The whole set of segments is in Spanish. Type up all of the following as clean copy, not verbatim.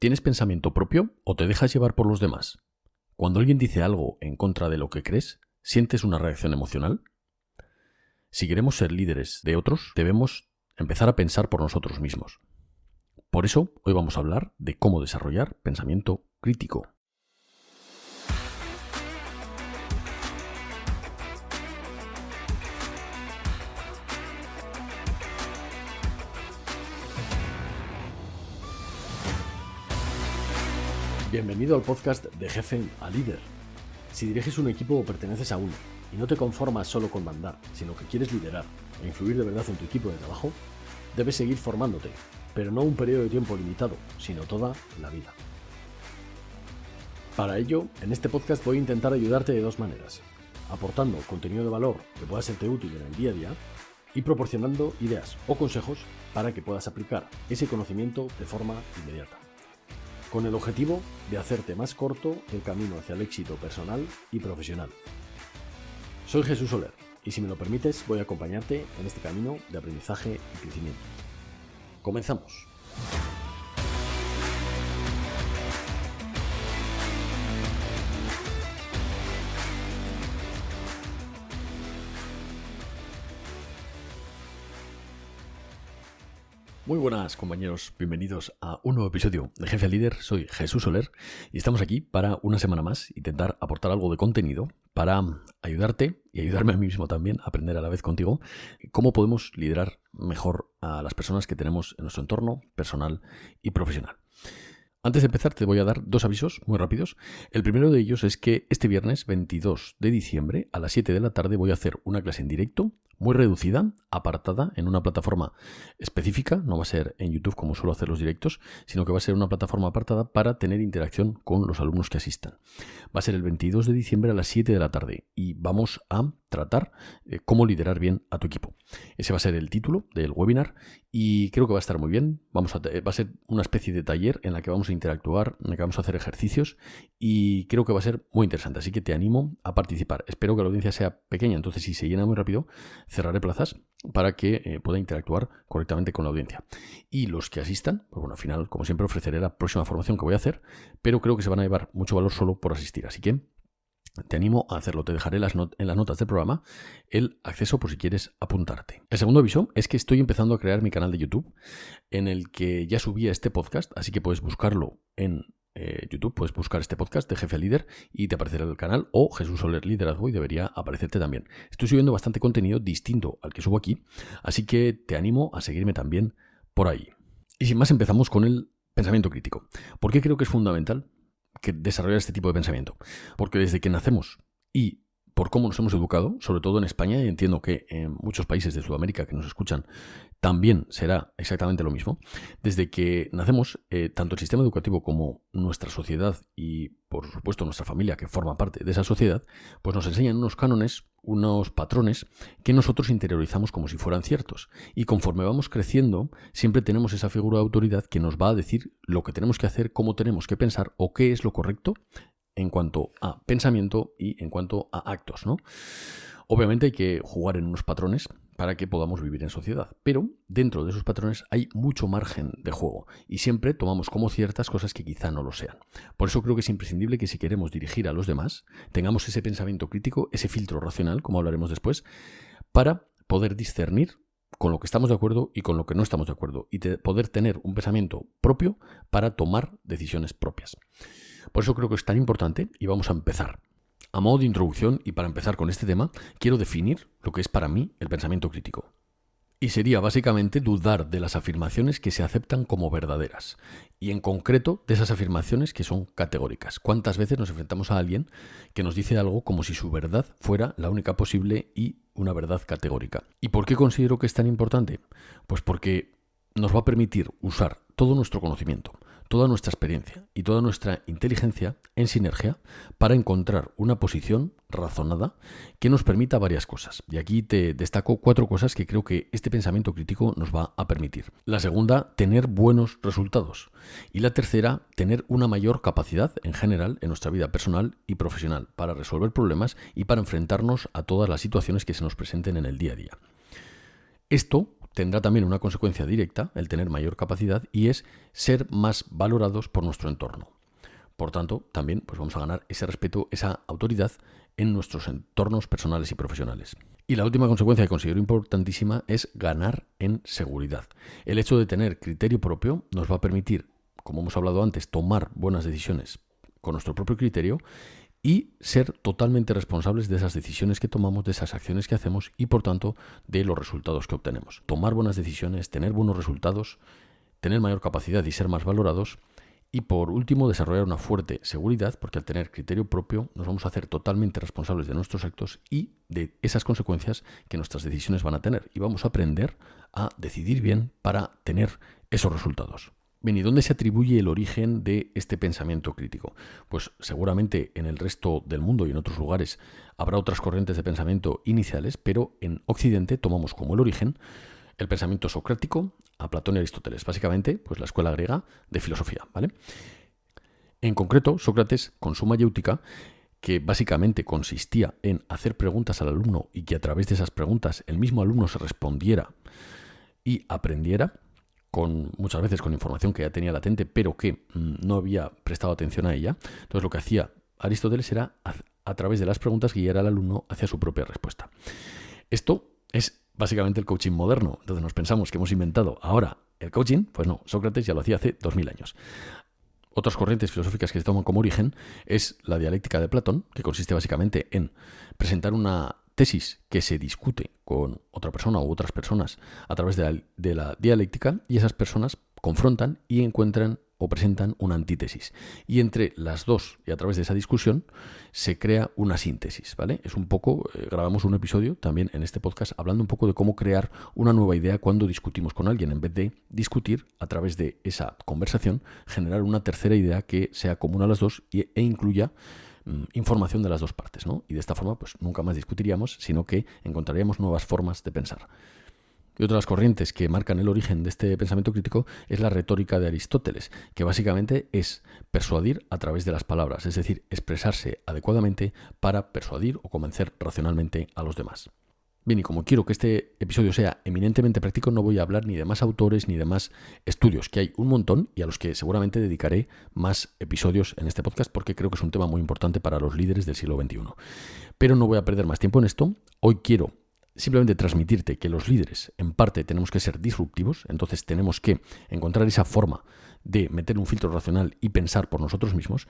¿Tienes pensamiento propio o te dejas llevar por los demás? Cuando alguien dice algo en contra de lo que crees, ¿sientes una reacción emocional? Si queremos ser líderes de otros, debemos empezar a pensar por nosotros mismos. Por eso, hoy vamos a hablar de cómo desarrollar pensamiento crítico. Bienvenido al podcast de Jefe a Líder. Si diriges un equipo o perteneces a uno y no te conformas solo con mandar, sino que quieres liderar e influir de verdad en tu equipo de trabajo, debes seguir formándote, pero no un periodo de tiempo limitado, sino toda la vida. Para ello, en este podcast voy a intentar ayudarte de dos maneras: aportando contenido de valor que pueda serte útil en el día a día y proporcionando ideas o consejos para que puedas aplicar ese conocimiento de forma inmediata, con el objetivo de hacerte más corto el camino hacia el éxito personal y profesional. Soy Jesús Soler y si me lo permites voy a acompañarte en este camino de aprendizaje y crecimiento. Comenzamos. Muy buenas compañeros, bienvenidos a un nuevo episodio de Jefe a Líder. Soy Jesús Soler y estamos aquí para una semana más intentar aportar algo de contenido para ayudarte y ayudarme a mí mismo también a aprender a la vez contigo cómo podemos liderar mejor a las personas que tenemos en nuestro entorno personal y profesional. Antes de empezar te voy a dar dos avisos muy rápidos. El primero de ellos es que este viernes 22 de diciembre a las 7 de la tarde voy a hacer una clase en directo muy reducida, apartada en una plataforma específica. No va a ser en YouTube como suelo hacer los directos, sino que va a ser una plataforma apartada para tener interacción con los alumnos que asistan. Va a ser el 22 de diciembre a las 7 de la tarde y vamos a tratar cómo liderar bien a tu equipo. Ese va a ser el título del webinar y creo que va a estar muy bien. Va a ser una especie de taller en la que vamos a interactuar, en la que vamos a hacer ejercicios y creo que va a ser muy interesante. Así que te animo a participar. Espero que la audiencia sea pequeña, entonces si se llena muy rápido, cerraré plazas para que pueda interactuar correctamente con la audiencia. Y los que asistan, pues bueno, al final, como siempre, ofreceré la próxima formación que voy a hacer, pero creo que se van a llevar mucho valor solo por asistir. Así que te animo a hacerlo. Te dejaré en las notas del programa el acceso por si quieres apuntarte. El segundo aviso es que estoy empezando a crear mi canal de YouTube en el que ya subía este podcast, así que puedes buscarlo en YouTube, puedes buscar este podcast de Jefe a Líder y te aparecerá el canal, o Jesús Soler Liderazgo, y debería aparecerte también. Estoy subiendo bastante contenido distinto al que subo aquí, así que te animo a seguirme también por ahí. Y sin más, empezamos con el pensamiento crítico. ¿Por qué creo que es fundamental que desarrollar este tipo de pensamiento? Porque desde que nacemos y por cómo nos hemos educado, sobre todo en España, y entiendo que en muchos países de Sudamérica que nos escuchan también será exactamente lo mismo, desde que nacemos, tanto el sistema educativo como nuestra sociedad y, por supuesto, nuestra familia, que forma parte de esa sociedad, pues nos enseñan unos cánones, unos patrones que nosotros interiorizamos como si fueran ciertos. Y conforme vamos creciendo, siempre tenemos esa figura de autoridad que nos va a decir lo que tenemos que hacer, cómo tenemos que pensar o qué es lo correcto en cuanto a pensamiento y en cuanto a actos, ¿no? Obviamente hay que jugar en unos patrones para que podamos vivir en sociedad, pero dentro de esos patrones hay mucho margen de juego y siempre tomamos como ciertas cosas que quizá no lo sean. Por eso creo que es imprescindible que si queremos dirigir a los demás, tengamos ese pensamiento crítico, ese filtro racional, como hablaremos después, para poder discernir con lo que estamos de acuerdo y con lo que no estamos de acuerdo y poder tener un pensamiento propio para tomar decisiones propias. Por eso creo que es tan importante y vamos a empezar. A modo de introducción y para empezar con este tema, quiero definir lo que es para mí el pensamiento crítico. Y sería básicamente dudar de las afirmaciones que se aceptan como verdaderas y en concreto de esas afirmaciones que son categóricas. ¿Cuántas veces nos enfrentamos a alguien que nos dice algo como si su verdad fuera la única posible y una verdad categórica? ¿Y por qué considero que es tan importante? Pues porque nos va a permitir usar todo nuestro conocimiento, toda nuestra experiencia y toda nuestra inteligencia en sinergia para encontrar una posición razonada que nos permita varias cosas. Y aquí te destaco 4 cosas que creo que este pensamiento crítico nos va a permitir. La segunda, tener buenos resultados. Y la tercera, tener una mayor capacidad en general en nuestra vida personal y profesional para resolver problemas y para enfrentarnos a todas las situaciones que se nos presenten en el día a día. Esto tendrá también una consecuencia directa, el tener mayor capacidad, y es ser más valorados por nuestro entorno. Por tanto, también pues vamos a ganar ese respeto, esa autoridad en nuestros entornos personales y profesionales. Y la última consecuencia que considero importantísima es ganar en seguridad. El hecho de tener criterio propio nos va a permitir, como hemos hablado antes, tomar buenas decisiones con nuestro propio criterio y ser totalmente responsables de esas decisiones que tomamos, de esas acciones que hacemos y, por tanto, de los resultados que obtenemos. Tomar buenas decisiones, tener buenos resultados, tener mayor capacidad y ser más valorados. Y por último, desarrollar una fuerte seguridad, porque al tener criterio propio nos vamos a hacer totalmente responsables de nuestros actos y de esas consecuencias que nuestras decisiones van a tener. Y vamos a aprender a decidir bien para tener esos resultados. Bien, ¿y dónde se atribuye el origen de este pensamiento crítico? Pues seguramente en el resto del mundo y en otros lugares habrá otras corrientes de pensamiento iniciales, pero en Occidente tomamos como el origen el pensamiento socrático a Platón y Aristóteles, básicamente pues la escuela griega de filosofía, ¿vale? En concreto, Sócrates, con su mayéutica, que básicamente consistía en hacer preguntas al alumno y que a través de esas preguntas el mismo alumno se respondiera y aprendiera, muchas veces con información que ya tenía latente, pero que no había prestado atención a ella. Entonces lo que hacía Aristóteles era, a través de las preguntas, guiar al alumno hacia su propia respuesta. Esto es básicamente el coaching moderno. Entonces nos pensamos que hemos inventado ahora el coaching. Pues no, Sócrates ya lo hacía hace 2000 años. Otras corrientes filosóficas que se toman como origen es la dialéctica de Platón, que consiste básicamente en presentar una tesis que se discute con otra persona u otras personas a través de la dialéctica, y esas personas confrontan y encuentran o presentan una antítesis. Y entre las dos, y a través de esa discusión, se crea una síntesis, ¿vale? Es un poco, grabamos un episodio también en este podcast hablando un poco de cómo crear una nueva idea cuando discutimos con alguien. En vez de discutir, a través de esa conversación, generar una tercera idea que sea común a las dos e incluya información de las dos partes, ¿no? Y de esta forma, pues nunca más discutiríamos, sino que encontraríamos nuevas formas de pensar. Y otra de las corrientes que marcan el origen de este pensamiento crítico es la retórica de Aristóteles, que básicamente es persuadir a través de las palabras, es decir, expresarse adecuadamente para persuadir o convencer racionalmente a los demás. Bien, y como quiero que este episodio sea eminentemente práctico, no voy a hablar ni de más autores ni de más estudios, que hay un montón y a los que seguramente dedicaré más episodios en este podcast porque creo que es un tema muy importante para los líderes del siglo XXI. Pero no voy a perder más tiempo en esto. Hoy quiero simplemente transmitirte que los líderes, en parte, tenemos que ser disruptivos, entonces tenemos que encontrar esa forma de meter un filtro racional y pensar por nosotros mismos,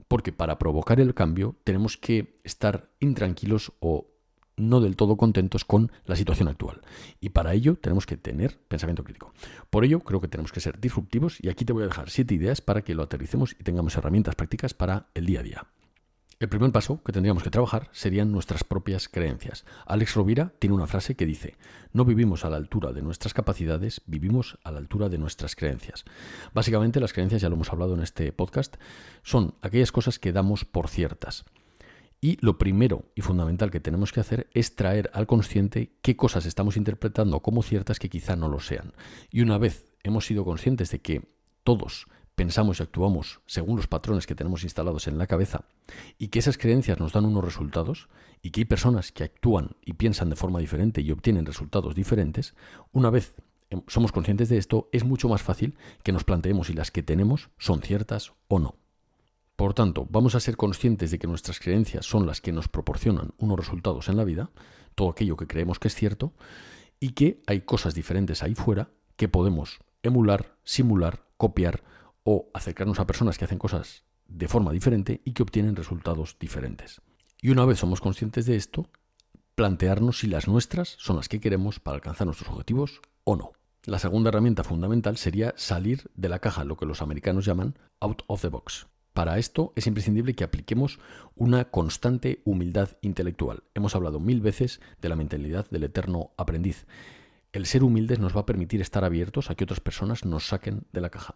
porque para provocar el cambio tenemos que estar intranquilos o no del todo contentos con la situación actual. Y para ello tenemos que tener pensamiento crítico. Por ello creo que tenemos que ser disruptivos y aquí te voy a dejar 7 ideas para que lo aterricemos y tengamos herramientas prácticas para el día a día. El primer paso que tendríamos que trabajar serían nuestras propias creencias. Alex Rovira tiene una frase que dice: no vivimos a la altura de nuestras capacidades, vivimos a la altura de nuestras creencias. Básicamente las creencias, ya lo hemos hablado en este podcast, son aquellas cosas que damos por ciertas. Y lo primero y fundamental que tenemos que hacer es traer al consciente qué cosas estamos interpretando como ciertas que quizá no lo sean. Y una vez hemos sido conscientes de que todos pensamos y actuamos según los patrones que tenemos instalados en la cabeza y que esas creencias nos dan unos resultados y que hay personas que actúan y piensan de forma diferente y obtienen resultados diferentes, una vez somos conscientes de esto, es mucho más fácil que nos planteemos si las que tenemos son ciertas o no. Por tanto, vamos a ser conscientes de que nuestras creencias son las que nos proporcionan unos resultados en la vida, todo aquello que creemos que es cierto, y que hay cosas diferentes ahí fuera que podemos emular, simular, copiar o acercarnos a personas que hacen cosas de forma diferente y que obtienen resultados diferentes. Y una vez somos conscientes de esto, plantearnos si las nuestras son las que queremos para alcanzar nuestros objetivos o no. La segunda herramienta fundamental sería salir de la caja, lo que los americanos llaman out of the box. Para esto es imprescindible que apliquemos una constante humildad intelectual. Hemos hablado 1000 veces de la mentalidad del eterno aprendiz. El ser humildes nos va a permitir estar abiertos a que otras personas nos saquen de la caja.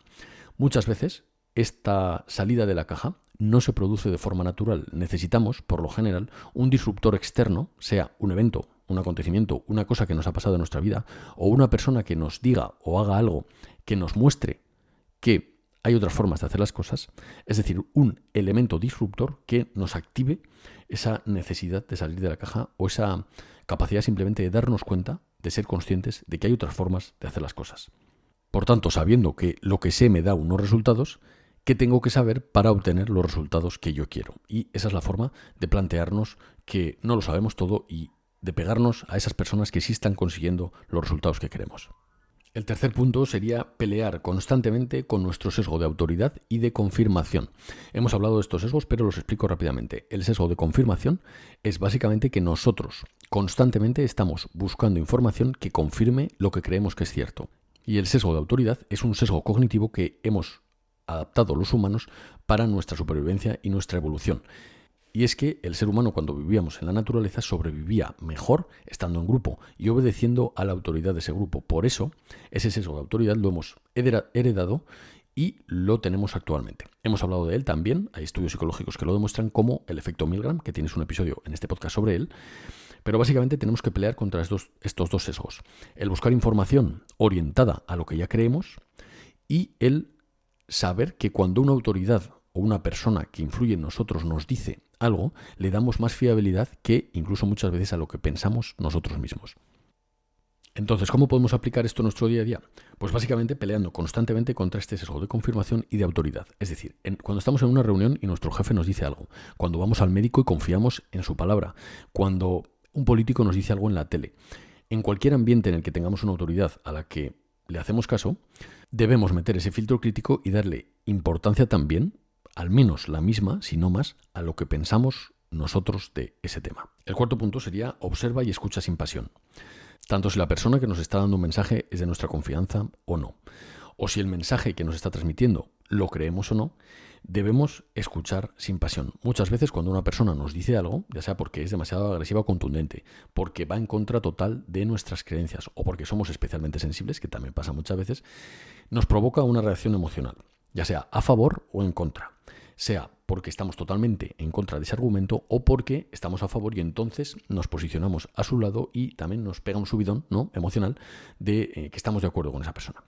Muchas veces esta salida de la caja no se produce de forma natural. Necesitamos, por lo general, un disruptor externo, sea un evento, un acontecimiento, una cosa que nos ha pasado en nuestra vida, o una persona que nos diga o haga algo que nos muestre que hay otras formas de hacer las cosas, es decir, un elemento disruptor que nos active esa necesidad de salir de la caja o esa capacidad simplemente de darnos cuenta de ser conscientes de que hay otras formas de hacer las cosas. Por tanto, sabiendo que lo que sé me da unos resultados, ¿qué tengo que saber para obtener los resultados que yo quiero? Y esa es la forma de plantearnos que no lo sabemos todo y de pegarnos a esas personas que sí están consiguiendo los resultados que queremos. El tercer punto sería pelear constantemente con nuestro sesgo de autoridad y de confirmación. Hemos hablado de estos sesgos, pero los explico rápidamente. El sesgo de confirmación es básicamente que nosotros constantemente estamos buscando información que confirme lo que creemos que es cierto. Y el sesgo de autoridad es un sesgo cognitivo que hemos adaptado los humanos para nuestra supervivencia y nuestra evolución. Y es que el ser humano, cuando vivíamos en la naturaleza, sobrevivía mejor estando en grupo y obedeciendo a la autoridad de ese grupo. Por eso, ese sesgo de autoridad lo hemos heredado y lo tenemos actualmente. Hemos hablado de él también, hay estudios psicológicos que lo demuestran, como el efecto Milgram, que tienes un episodio en este podcast sobre él. Pero básicamente tenemos que pelear contra estos dos sesgos. El buscar información orientada a lo que ya creemos y el saber que cuando una autoridad o una persona que influye en nosotros nos dice algo, le damos más fiabilidad que incluso muchas veces a lo que pensamos nosotros mismos. Entonces, ¿cómo podemos aplicar esto en nuestro día a día? Pues básicamente peleando constantemente contra este sesgo de confirmación y de autoridad. Es decir, cuando estamos en una reunión y nuestro jefe nos dice algo, cuando vamos al médico y confiamos en su palabra, cuando un político nos dice algo en la tele, en cualquier ambiente en el que tengamos una autoridad a la que le hacemos caso, debemos meter ese filtro crítico y darle importancia también, al menos la misma, si no más, a lo que pensamos nosotros de ese tema. El cuarto punto sería observa y escucha sin pasión. Tanto si la persona que nos está dando un mensaje es de nuestra confianza o no, o si el mensaje que nos está transmitiendo lo creemos o no, debemos escuchar sin pasión. Muchas veces cuando una persona nos dice algo, ya sea porque es demasiado agresiva o contundente, porque va en contra total de nuestras creencias o porque somos especialmente sensibles, que también pasa muchas veces, nos provoca una reacción emocional, ya sea a favor o en contra. Sea porque estamos totalmente en contra de ese argumento o porque estamos a favor y entonces nos posicionamos a su lado y también nos pega un subidón, ¿no?, emocional de que estamos de acuerdo con esa persona.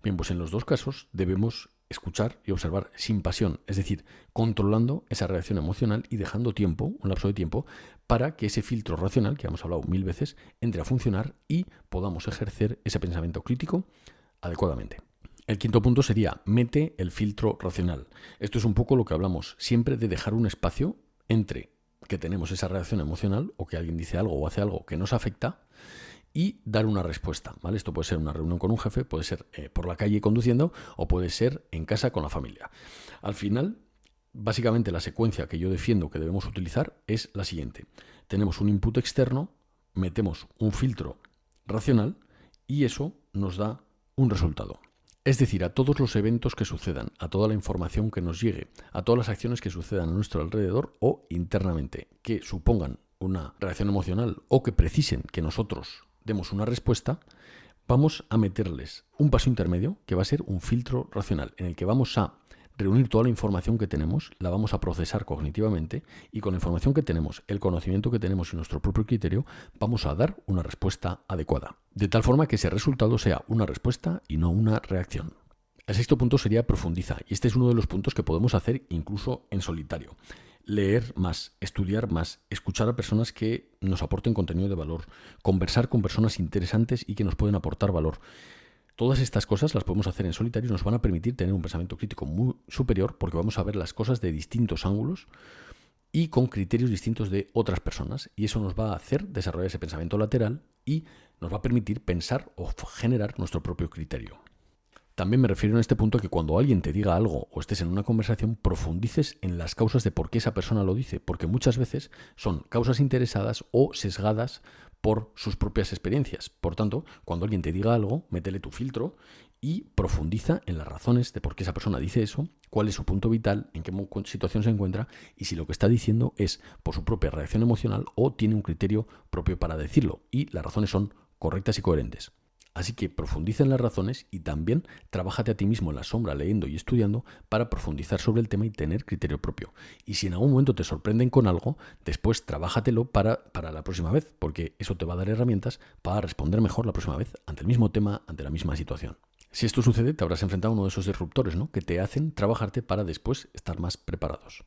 Bien, pues en los dos casos debemos escuchar y observar sin pasión, es decir, controlando esa reacción emocional y dejando tiempo, un lapso de tiempo, para que ese filtro racional, que hemos hablado 1000 veces, entre a funcionar y podamos ejercer ese pensamiento crítico adecuadamente. El quinto punto sería, mete el filtro racional. Esto es un poco lo que hablamos siempre de dejar un espacio entre que tenemos esa reacción emocional o que alguien dice algo o hace algo que nos afecta y dar una respuesta, ¿vale? Esto puede ser una reunión con un jefe, puede ser por la calle conduciendo o puede ser en casa con la familia. Al final, básicamente la secuencia que yo defiendo que debemos utilizar es la siguiente. Tenemos un input externo, metemos un filtro racional y eso nos da un resultado. Es decir, a todos los eventos que sucedan, a toda la información que nos llegue, a todas las acciones que sucedan a nuestro alrededor o internamente, que supongan una reacción emocional o que precisen que nosotros demos una respuesta, vamos a meterles un paso intermedio que va a ser un filtro racional, en el que vamos a reunir toda la información que tenemos, la vamos a procesar cognitivamente y con la información que tenemos, el conocimiento que tenemos y nuestro propio criterio, vamos a dar una respuesta adecuada. De tal forma que ese resultado sea una respuesta y no una reacción. El sexto punto sería profundiza, y este es uno de los puntos que podemos hacer incluso en solitario. Leer más, estudiar más, escuchar a personas que nos aporten contenido de valor, conversar con personas interesantes y que nos pueden aportar valor. Todas estas cosas las podemos hacer en solitario y nos van a permitir tener un pensamiento crítico muy superior porque vamos a ver las cosas de distintos ángulos y con criterios distintos de otras personas. Y eso nos va a hacer desarrollar ese pensamiento lateral y nos va a permitir pensar o generar nuestro propio criterio. También me refiero en este punto a que cuando alguien te diga algo o estés en una conversación, profundices en las causas de por qué esa persona lo dice, porque muchas veces son causas interesadas o sesgadas por sus propias experiencias. Por tanto, cuando alguien te diga algo, métele tu filtro y profundiza en las razones de por qué esa persona dice eso, cuál es su punto vital, en qué situación se encuentra y si lo que está diciendo es por su propia reacción emocional o tiene un criterio propio para decirlo y las razones son correctas y coherentes. Así que profundiza en las razones y también trabájate a ti mismo en la sombra leyendo y estudiando para profundizar sobre el tema y tener criterio propio. Y si en algún momento te sorprenden con algo, después trabájatelo para la próxima vez, porque eso te va a dar herramientas para responder mejor la próxima vez ante el mismo tema, ante la misma situación. Si esto sucede, te habrás enfrentado a uno de esos disruptores, ¿no?, que te hacen trabajarte para después estar más preparados.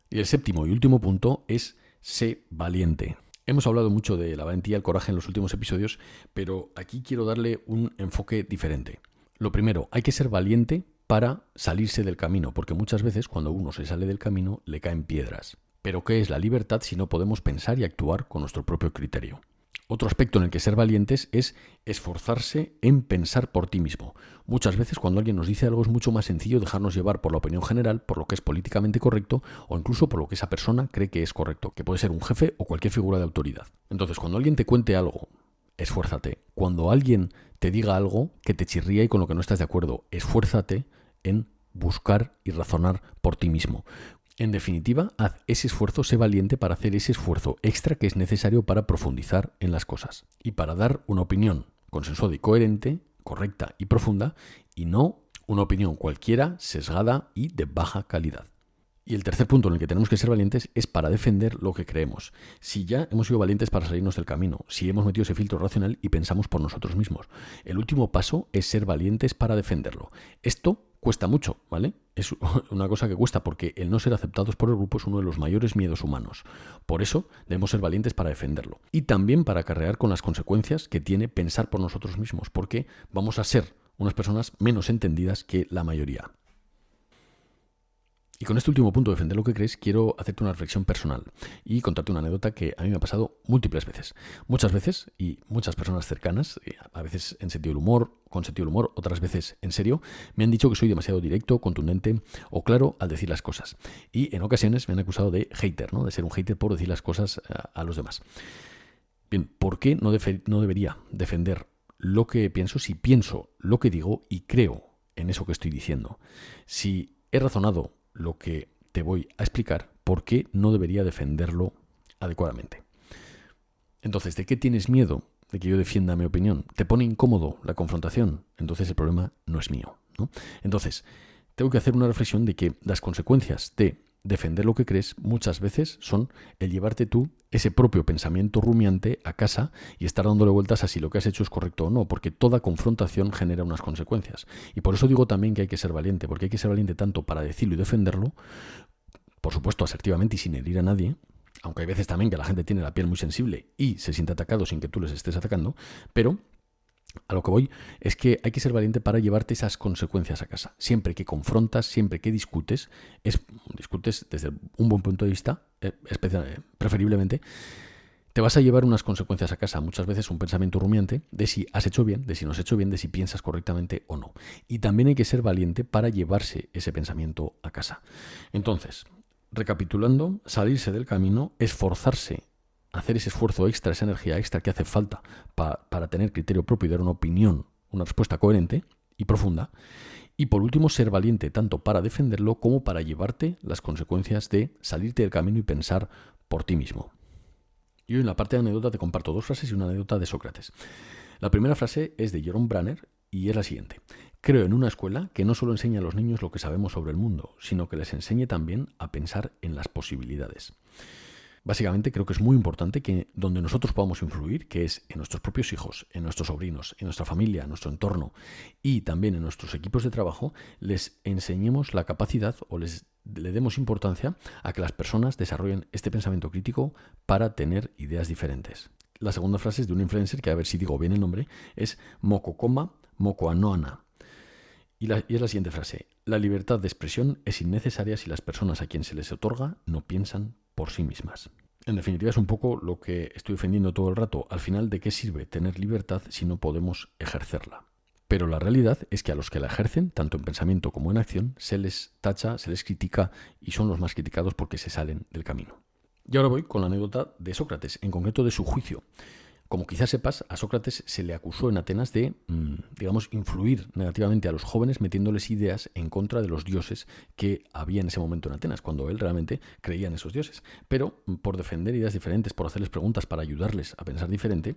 Y el séptimo y último punto es sé valiente. Hemos hablado mucho de la valentía y el coraje en los últimos episodios, pero aquí quiero darle un enfoque diferente. Lo primero, hay que ser valiente para salirse del camino, porque muchas veces cuando uno se sale del camino le caen piedras. Pero ¿qué es la libertad si no podemos pensar y actuar con nuestro propio criterio? Otro aspecto en el que ser valientes es esforzarse en pensar por ti mismo. Muchas veces cuando alguien nos dice algo es mucho más sencillo dejarnos llevar por la opinión general, por lo que es políticamente correcto o incluso por lo que esa persona cree que es correcto, que puede ser un jefe o cualquier figura de autoridad. Entonces, cuando alguien te cuente algo, esfuérzate. Cuando alguien te diga algo que te chirría y con lo que no estás de acuerdo, esfuérzate en buscar y razonar por ti mismo. En definitiva, haz ese esfuerzo, sé valiente para hacer ese esfuerzo extra que es necesario para profundizar en las cosas y para dar una opinión consensuada y coherente, correcta y profunda, y no una opinión cualquiera, sesgada y de baja calidad. Y el tercer punto en el que tenemos que ser valientes es para defender lo que creemos. Si ya hemos sido valientes para salirnos del camino, si hemos metido ese filtro racional y pensamos por nosotros mismos, el último paso es ser valientes para defenderlo. Esto cuesta mucho, ¿vale? Es una cosa que cuesta porque el no ser aceptados por el grupo es uno de los mayores miedos humanos. Por eso debemos ser valientes para defenderlo. Y también para acarrear con las consecuencias que tiene pensar por nosotros mismos, porque vamos a ser unas personas menos entendidas que la mayoría. Y con este último punto, defender lo que crees, quiero hacerte una reflexión personal y contarte una anécdota que a mí me ha pasado múltiples veces. Muchas veces, y muchas personas cercanas, a veces en sentido del humor, con sentido del humor, otras veces en serio, me han dicho que soy demasiado directo, contundente o claro al decir las cosas. Y en ocasiones me han acusado de hater, ¿no? De ser un hater por decir las cosas a los demás. Bien, ¿por qué no debería defender lo que pienso si pienso lo que digo y creo en eso que estoy diciendo? Si he razonado lo que te voy a explicar, por qué no debería defenderlo adecuadamente. Entonces, ¿de qué tienes miedo de que yo defienda mi opinión? ¿Te pone incómodo la confrontación? Entonces el problema no es mío, ¿no? Entonces, tengo que hacer una reflexión de que las consecuencias de defender lo que crees muchas veces son el llevarte tú ese propio pensamiento rumiante a casa y estar dándole vueltas a si lo que has hecho es correcto o no, porque toda confrontación genera unas consecuencias. Y por eso digo también que hay que ser valiente, porque hay que ser valiente tanto para decirlo y defenderlo, por supuesto asertivamente y sin herir a nadie, aunque hay veces también que la gente tiene la piel muy sensible y se siente atacado sin que tú les estés atacando, pero a lo que voy es que hay que ser valiente para llevarte esas consecuencias a casa. Siempre que confrontas, siempre que discutes desde un buen punto de vista, preferiblemente, te vas a llevar unas consecuencias a casa. Muchas veces un pensamiento rumiante de si has hecho bien, de si no has hecho bien, de si piensas correctamente o no. Y también hay que ser valiente para llevarse ese pensamiento a casa. Entonces, recapitulando, salirse del camino, esforzarse, hacer ese esfuerzo extra, esa energía extra que hace falta para tener criterio propio y dar una opinión, una respuesta coherente y profunda. Y por último, ser valiente tanto para defenderlo como para llevarte las consecuencias de salirte del camino y pensar por ti mismo. Y hoy en la parte de anécdota te comparto dos frases y una anécdota de Sócrates. La primera frase es de Jerome Branner y es la siguiente. Creo en una escuela que no solo enseña a los niños lo que sabemos sobre el mundo, sino que les enseñe también a pensar en las posibilidades. Básicamente creo que es muy importante que donde nosotros podamos influir, que es en nuestros propios hijos, en nuestros sobrinos, en nuestra familia, en nuestro entorno y también en nuestros equipos de trabajo, les enseñemos la capacidad o le demos importancia a que las personas desarrollen este pensamiento crítico para tener ideas diferentes. La segunda frase es de un influencer que, a ver si digo bien el nombre, es Mokokoma Mokoanoana. Y es la siguiente frase. La libertad de expresión es innecesaria si las personas a quien se les otorga no piensan por sí mismas. En definitiva, es un poco lo que estoy defendiendo todo el rato. Al final, ¿de qué sirve tener libertad si no podemos ejercerla? Pero la realidad es que a los que la ejercen, tanto en pensamiento como en acción, se les tacha, se les critica y son los más criticados porque se salen del camino. Y ahora voy con la anécdota de Sócrates, en concreto de su juicio. Como quizás sepas, a Sócrates se le acusó en Atenas de, influir negativamente a los jóvenes metiéndoles ideas en contra de los dioses que había en ese momento en Atenas, cuando él realmente creía en esos dioses. Pero por defender ideas diferentes, por hacerles preguntas para ayudarles a pensar diferente,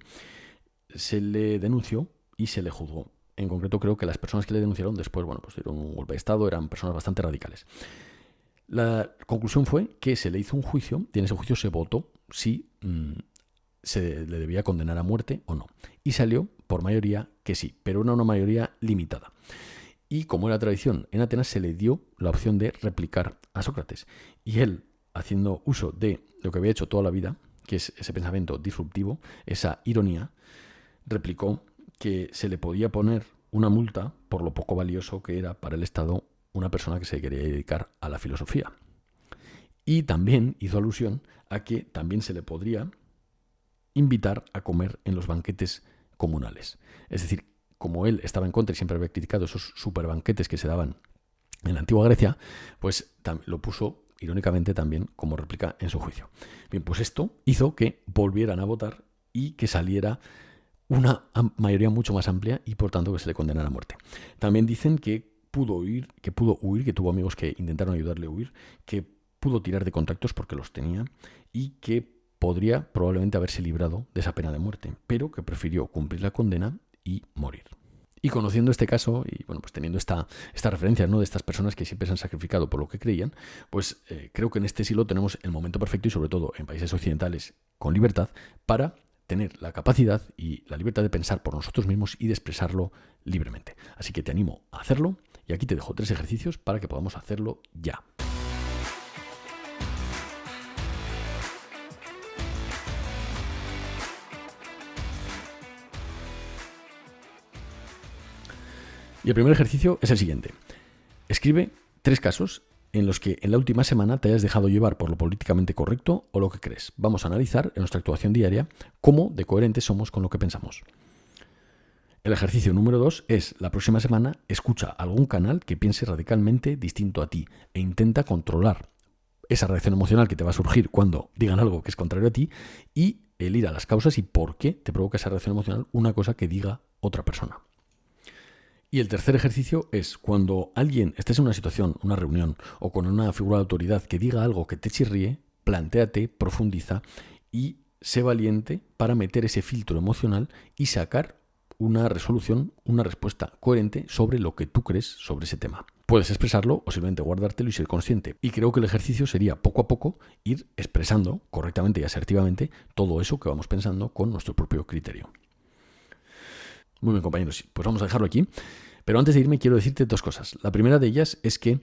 se le denunció y se le juzgó. En concreto, creo que las personas que le denunciaron después, dieron un golpe de estado, eran personas bastante radicales. La conclusión fue que se le hizo un juicio y en ese juicio se votó si se le debía condenar a muerte o no. Y salió por mayoría que sí, pero era una mayoría limitada. Y como era tradición, en Atenas se le dio la opción de replicar a Sócrates. Y él, haciendo uso de lo que había hecho toda la vida, que es ese pensamiento disruptivo, esa ironía, replicó que se le podía poner una multa por lo poco valioso que era para el Estado una persona que se quería dedicar a la filosofía. Y también hizo alusión a que también se le podría invitar a comer en los banquetes comunales. Es decir, como él estaba en contra y siempre había criticado esos superbanquetes que se daban en la antigua Grecia, pues lo puso irónicamente también como réplica en su juicio. Bien, pues esto hizo que volvieran a votar y que saliera una mayoría mucho más amplia y por tanto que se le condenara a muerte. También dicen que pudo huir, que tuvo amigos que intentaron ayudarle a huir, que pudo tirar de contactos porque los tenía y que podría probablemente haberse librado de esa pena de muerte, pero que prefirió cumplir la condena y morir. Y conociendo este caso, y bueno, pues teniendo esta referencia, ¿no?, de estas personas que siempre se han sacrificado por lo que creían, pues creo que en este siglo tenemos el momento perfecto y sobre todo en países occidentales con libertad para tener la capacidad y la libertad de pensar por nosotros mismos y de expresarlo libremente. Así que te animo a hacerlo y aquí te dejo 3 ejercicios para que podamos hacerlo ya. Y el primer ejercicio es el siguiente. Escribe 3 casos en los que en la última semana te hayas dejado llevar por lo políticamente correcto o lo que crees. Vamos a analizar en nuestra actuación diaria cómo de coherentes somos con lo que pensamos. El ejercicio número 2 es, la próxima semana, escucha algún canal que piense radicalmente distinto a ti e intenta controlar esa reacción emocional que te va a surgir cuando digan algo que es contrario a ti y el ir a las causas y por qué te provoca esa reacción emocional una cosa que diga otra persona. Y el tercer ejercicio es cuando alguien estés en una situación, una reunión o con una figura de autoridad que diga algo que te chirríe, plantéate, profundiza y sé valiente para meter ese filtro emocional y sacar una resolución, una respuesta coherente sobre lo que tú crees sobre ese tema. Puedes expresarlo o simplemente guardártelo y ser consciente. Y creo que el ejercicio sería poco a poco ir expresando correctamente y asertivamente todo eso que vamos pensando con nuestro propio criterio. Muy bien, compañeros, pues vamos a dejarlo aquí. Pero antes de irme quiero decirte 2 cosas. La primera de ellas es que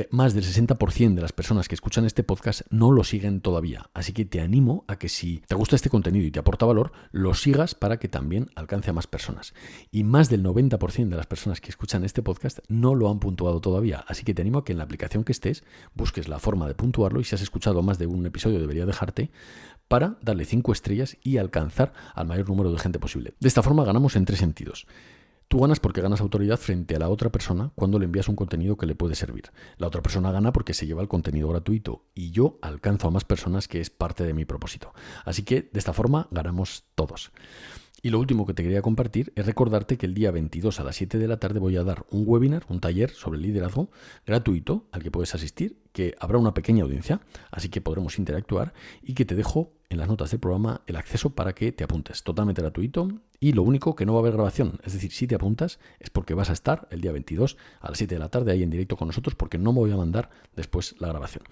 más del 60% de las personas que escuchan este podcast no lo siguen todavía. Así que te animo a que si te gusta este contenido y te aporta valor, lo sigas para que también alcance a más personas. Y más del 90% de las personas que escuchan este podcast no lo han puntuado todavía. Así que te animo a que en la aplicación que estés busques la forma de puntuarlo y si has escuchado más de un episodio debería dejarte para darle 5 estrellas y alcanzar al mayor número de gente posible. De esta forma ganamos en 3 sentidos. Tú ganas porque ganas autoridad frente a la otra persona cuando le envías un contenido que le puede servir. La otra persona gana porque se lleva el contenido gratuito y yo alcanzo a más personas, que es parte de mi propósito. Así que de esta forma ganamos todos. Y lo último que te quería compartir es recordarte que el día 22 a las 7 de la tarde voy a dar un webinar, un taller sobre liderazgo gratuito al que puedes asistir, que habrá una pequeña audiencia, así que podremos interactuar y que te dejo en las notas del programa el acceso para que te apuntes. Totalmente gratuito y lo único que no va a haber grabación, es decir, si te apuntas es porque vas a estar el día 22 a las 7 de la tarde ahí en directo con nosotros porque no me voy a mandar después la grabación.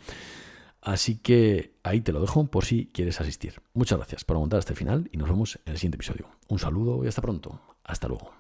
Así que ahí te lo dejo por si quieres asistir. Muchas gracias por aguantar hasta el final y nos vemos en el siguiente episodio. Un saludo y hasta pronto. Hasta luego.